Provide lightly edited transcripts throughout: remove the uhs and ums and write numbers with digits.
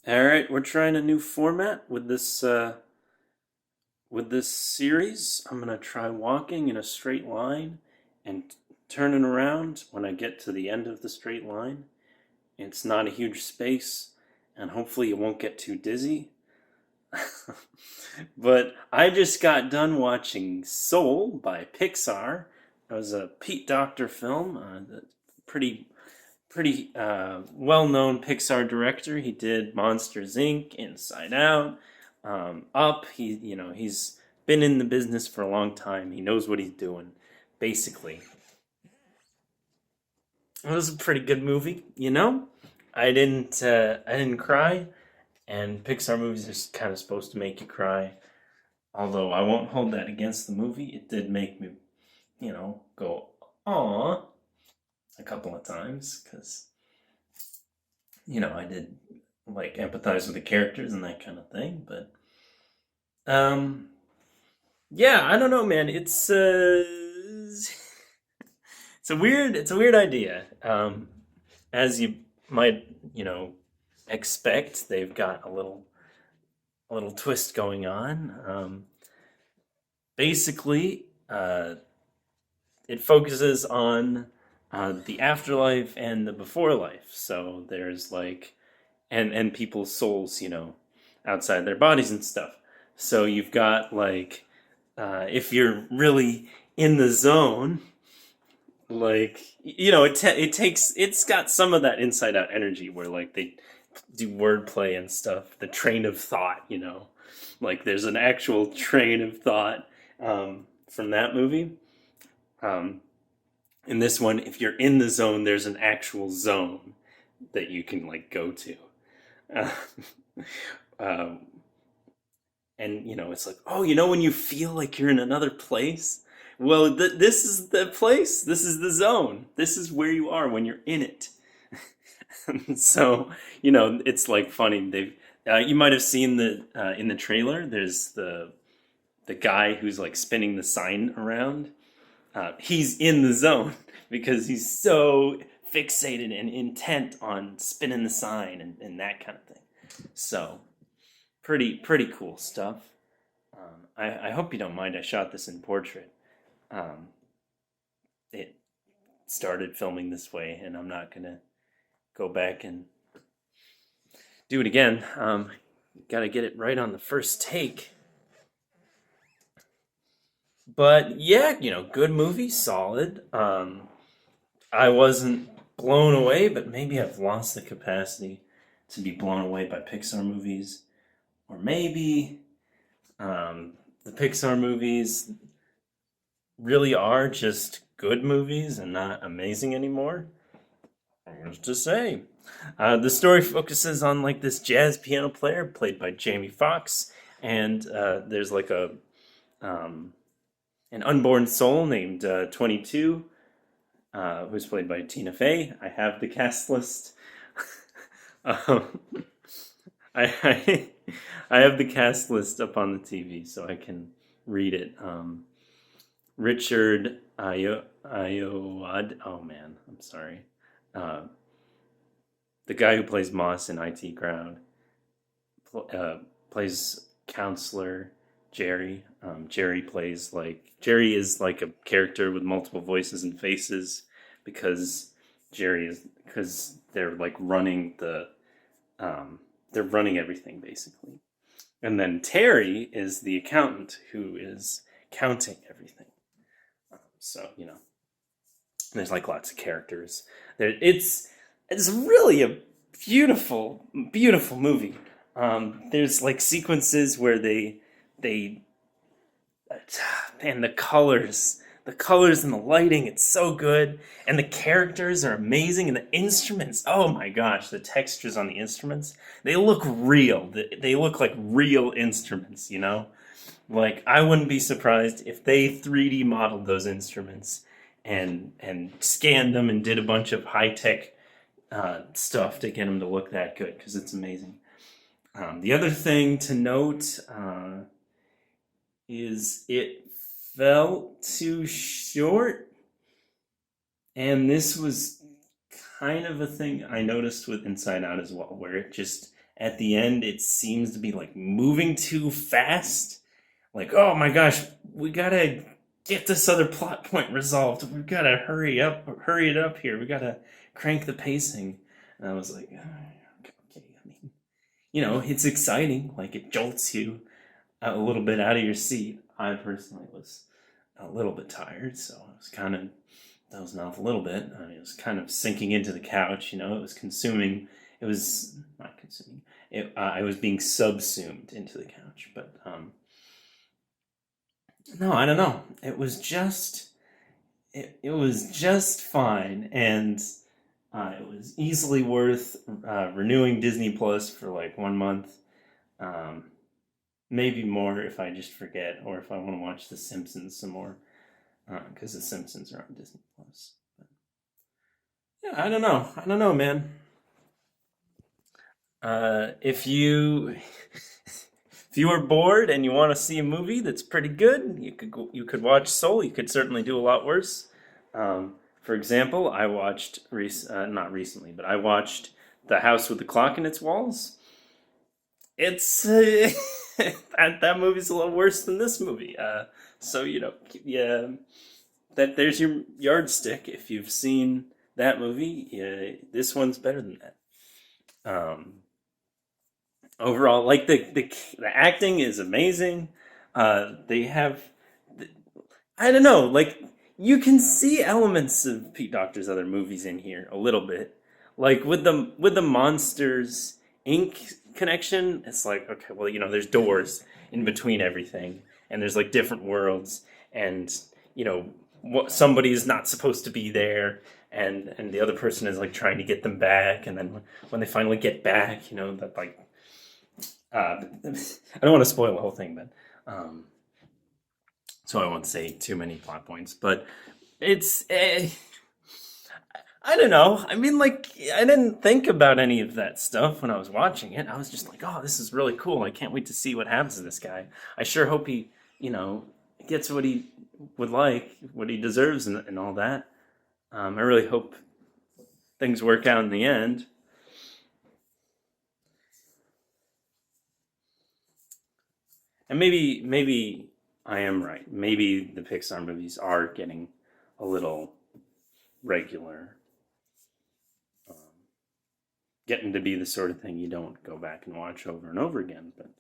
All right, we're trying a new format with this series. I'm gonna try walking in a straight line and turning around when I get to the end of the straight line. It's not a huge space, and hopefully it won't get too dizzy. But I just got done watching Soul by Pixar. It was a Pete Docter film, pretty well-known Pixar director. He did Monsters Inc., Inside Out, Up. He's been in the business for a long time. He knows what he's doing, basically. It was a pretty good movie, you know. I didn't cry, and Pixar movies are kind of supposed to make you cry. Although I won't hold that against the movie. It did make me, go "aw" a couple of times because I did like empathize with the characters and that kind of thing. But um, yeah, I don't know, man. It's a weird idea. As you might expect, they've got a little twist going on. Basically, it focuses on the afterlife and the before life. So there's like and people's souls, outside their bodies and stuff. So you've got like if you're really in the zone, like it's got some of that inside out energy where like they do wordplay and stuff. The train of thought, like there's an actual train of thought from that movie. Um, in this one, if you're in the zone, there's an actual zone that you can like go to. Uh, um, and it's like, oh, when you feel like you're in another place. Well, this is the place. This is the zone. This is where you are when you're in it. So it's like funny. They've you might have seen the in the trailer. There's the guy who's like spinning the sign around. He's in the zone because he's so fixated and intent on spinning the sign and that kind of thing. So pretty cool stuff. I hope you don't mind. I shot this in portrait. Um, it started filming this way, and I'm not gonna go back and do it again. Got to get it right on the first take. But yeah, good movie, solid. I wasn't blown away, but maybe I've lost the capacity to be blown away by Pixar movies, or maybe the Pixar movies really are just good movies and not amazing anymore. What's to say? The story focuses on like this jazz piano player played by Jamie Foxx, and there's like um, an unborn soul named 22, who's played by Tina Fey. I have the cast list. um, I I have the cast list up on the TV so I can read it. Richard Ayoade. Oh man, I'm sorry. Uh, the guy who plays Moss in IT Crowd plays counselor Jerry. Jerry is like a character with multiple voices and faces because because they're like running they're running everything basically. And then Terry is the accountant who is counting everything. So there's like lots of characters. It's really a beautiful movie. There's like sequences where they and the colors and the lighting, it's so good, and the characters are amazing, and the instruments, oh my gosh, the textures on the instruments, they look real. They look like real instruments. Like I wouldn't be surprised if they 3D modeled those instruments and scanned them and did a bunch of high tech stuff to get them to look that good because it's amazing. The other thing to note is it felt too short, and this was kind of a thing I noticed with Inside Out as well, where it just at the end it seems to be like moving too fast. Like, oh my gosh, we gotta get this other plot point resolved. We've gotta hurry it up here. We gotta crank the pacing. And I was like, okay. I mean, it's exciting. Like, it jolts you a little bit out of your seat. I personally was a little bit tired, so I was kind of dozing off a little bit. I mean, it was kind of sinking into the couch. It was consuming. It was not consuming. I was being subsumed into the couch, but no, I don't know. It was just fine, and it was easily worth renewing Disney Plus for like 1 month. Um, Maybe more if I just forget, or if I want to watch The Simpsons some more, because The Simpsons are on Disney Plus. But, yeah, I don't know. I don't know, man. If you if you are bored and you want to see a movie that's pretty good, you could watch Soul. You could certainly do a lot worse. For example, I watched not recently, but I watched The House with the Clock in Its Walls. It's that movie's a little worse than this movie. So yeah, there's your yardstick. If you've seen that movie, yeah, this one's better than that. Um, Overall, like the acting is amazing. They have, I don't know, like you can see elements of Pete Docter's other movies in here a little bit, like with the Monsters Inc. connection. It's like, okay, well, there's doors in between everything, and there's like different worlds, and what somebody is not supposed to be there, and the other person is like trying to get them back, and then when they finally get back, that like I don't want to spoil the whole thing, but so I won't say too many plot points. But it's I don't know. I mean, like, I didn't think about any of that stuff when I was watching it. I was just like, oh, this is really cool. I can't wait to see what happens to this guy. I sure hope he, gets what he would like, what he deserves, and all that. I really hope things work out in the end. And maybe I am right. Maybe the Pixar movies are getting a little regular, um, getting to be the sort of thing you don't go back and watch over and over again. But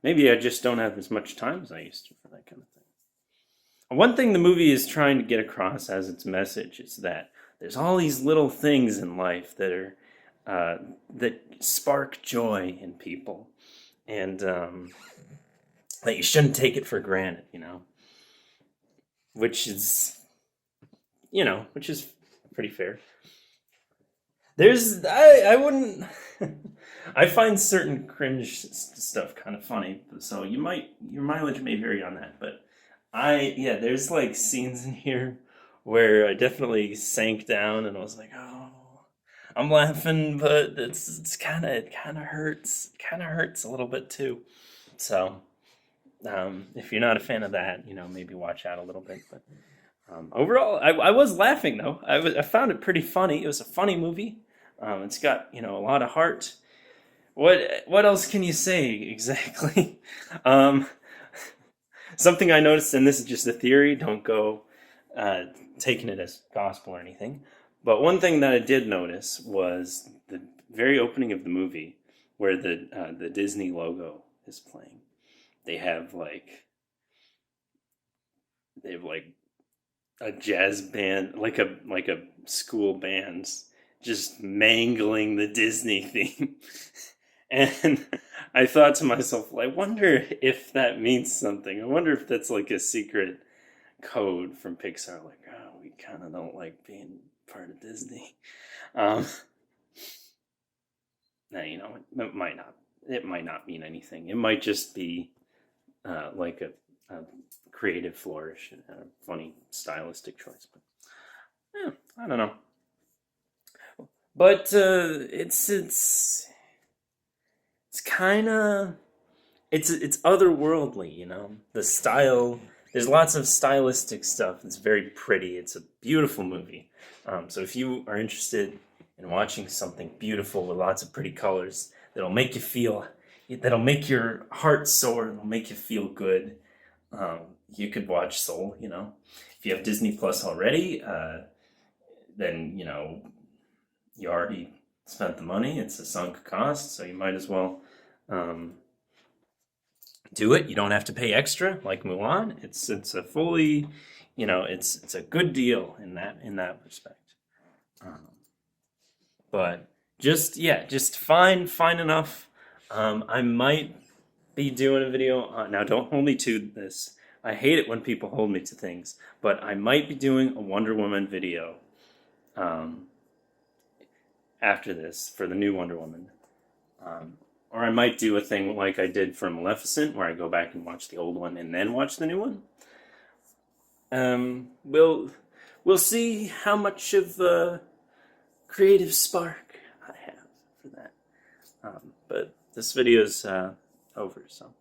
maybe I just don't have as much time as I used to for that kind of thing. One thing the movie is trying to get across as its message is that there's all these little things in life uh, that spark joy in people, and that you shouldn't take it for granted. Which is which is pretty fair. I wouldn't. I find certain cringe stuff kind of funny, so your mileage may vary on that, but yeah, there's like scenes in here where I definitely sank down and I was like, oh, I'm laughing, but it kind of hurts. It kind of hurts a little bit too. So, if you're not a fan of that, maybe watch out a little bit. But overall, I was laughing though. I found it pretty funny. It was a funny movie. It's got a lot of heart. What else can you say exactly? Um, Something I noticed, and this is just a theory. Don't go uh, taking it as gospel or anything. But one thing that I did notice was the very opening of the movie, where the Disney logo is playing. They have like they have like a jazz band, like a school band's just mangling the Disney theme. And I thought to myself, well, I wonder if that means something. I wonder if that's like a secret code from Pixar, like, oh, we kind of don't like being part of Disney. Um, Now, it might not mean anything. It might just be like a creative flourish and a funny stylistic choice. But yeah, I don't know. But it's kind of it's otherworldly, The style, there's lots of stylistic stuff. It's very pretty. It's a beautiful movie. So if you are interested in watching something beautiful with lots of pretty colors, that'll make you feel, that'll make your heart soar, it'll make you feel good, you could watch Soul. If you have Disney Plus already, then you already spent the money. It's a sunk cost, so you might as well do it. You don't have to pay extra like Mulan. It's a fully, it's a good deal in that respect. But just find enough. I might be doing a video. Now, don't hold me to this. I hate it when people hold me to things, but I might be doing a Wonder Woman video after this for the new Wonder Woman. Or I might do a thing like I did for Maleficent, where I go back and watch the old one and then watch the new one. We'll see how much of a creative spark I have for that. But this video's over, so.